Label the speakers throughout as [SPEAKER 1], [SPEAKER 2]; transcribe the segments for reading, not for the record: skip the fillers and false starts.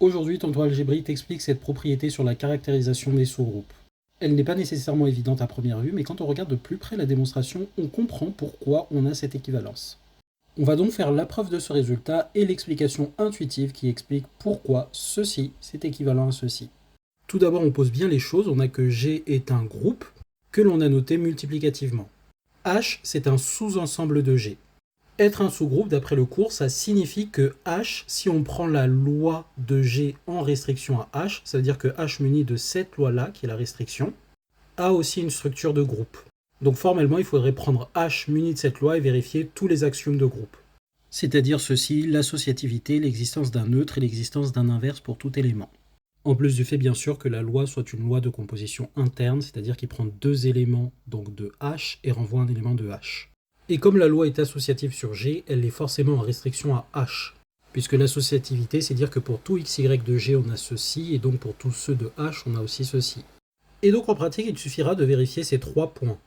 [SPEAKER 1] Aujourd'hui, Tonton Algébrie t'explique cette propriété sur la caractérisation des sous-groupes. Elle n'est pas nécessairement évidente à première vue, mais quand on regarde de plus près la démonstration, on comprend pourquoi on a cette équivalence. On va donc faire la preuve de ce résultat et l'explication intuitive qui explique pourquoi ceci, c'est équivalent à ceci. Tout d'abord, on pose bien les choses, on a que G est un groupe que l'on a noté multiplicativement. H, c'est un sous-ensemble de G. Être un sous-groupe, d'après le cours, ça signifie que H, si on prend la loi de G en restriction à H, ça veut dire que H muni de cette loi-là, qui est la restriction, a aussi une structure de groupe. Donc formellement, il faudrait prendre H muni de cette loi et vérifier tous les axiomes de groupe. C'est-à-dire ceci, l'associativité, l'existence d'un neutre et l'existence d'un inverse pour tout élément. En plus du fait bien sûr que la loi soit une loi de composition interne, c'est-à-dire qu'il prend deux éléments donc de H et renvoie un élément de H. Et comme la loi est associative sur G, elle est forcément en restriction à H, puisque l'associativité, c'est dire que pour tout xy de G, on a ceci, et donc pour tous ceux de H, on a aussi ceci. Et donc en pratique, il suffira de vérifier ces trois points.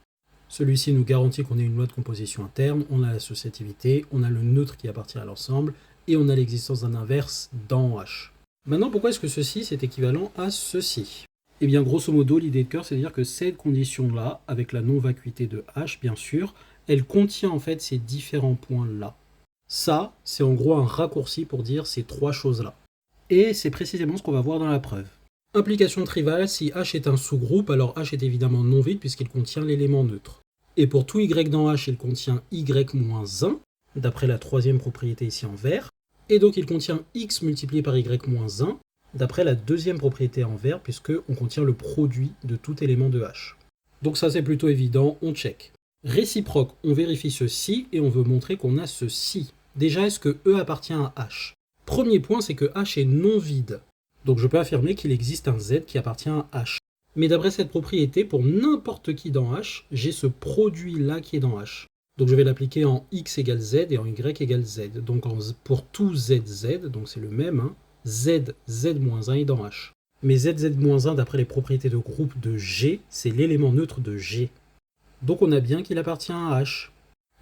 [SPEAKER 1] Celui-ci nous garantit qu'on ait une loi de composition interne, on a l'associativité, on a le neutre qui appartient à l'ensemble, et on a l'existence d'un inverse dans H. Maintenant, pourquoi est-ce que ceci, c'est équivalent à ceci ? Eh bien, grosso modo, l'idée de cœur, c'est de dire que cette condition-là, avec la non-vacuité de H, bien sûr, elle contient en fait ces différents points-là. Ça, c'est en gros un raccourci pour dire ces trois choses-là. Et c'est précisément ce qu'on va voir dans la preuve. Implication triviale, si H est un sous-groupe, alors H est évidemment non vide puisqu'il contient l'élément neutre. Et pour tout Y dans H, il contient Y-1, d'après la troisième propriété ici en vert. Et donc il contient X multiplié par Y-1, d'après la deuxième propriété en vert, puisqu'on contient le produit de tout élément de H. Donc ça c'est plutôt évident, on check. Réciproque, on vérifie ceci et on veut montrer qu'on a ceci. Déjà, est-ce que E appartient à H ? Premier point, c'est que H est non vide. Donc je peux affirmer qu'il existe un Z qui appartient à H. Mais d'après cette propriété, pour n'importe qui dans H, j'ai ce produit-là qui est dans H. Donc je vais l'appliquer en X égale Z et en Y égale Z. Donc pour tout ZZ, donc c'est le même, hein, Z, Z-1 est dans H. Mais Z, Z-1, d'après les propriétés de groupe de G, c'est l'élément neutre de G. Donc on a bien qu'il appartient à H.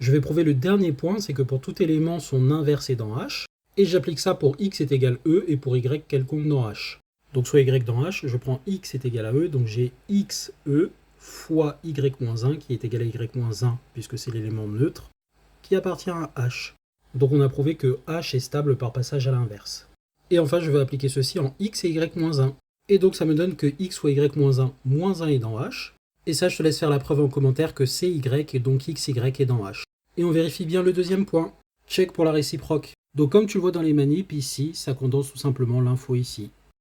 [SPEAKER 1] Je vais prouver le dernier point, c'est que pour tout élément, son inverse est dans H, et j'applique ça pour x est égal à E et pour y quelconque dans H. Donc soit y dans H, je prends x est égal à E, donc j'ai xe fois y-1 qui est égal à y-1 puisque c'est l'élément neutre, qui appartient à H. Donc on a prouvé que H est stable par passage à l'inverse. Et enfin je vais appliquer ceci en x et y-1. Et donc ça me donne que x fois y-1, moins 1 est dans H. Et ça, je te laisse faire la preuve en commentaire que c'est y et donc xy est dans H. Et on vérifie bien le deuxième point. Check pour la réciproque. Donc comme tu le vois dans les manips ici, ça condense tout simplement l'info ici.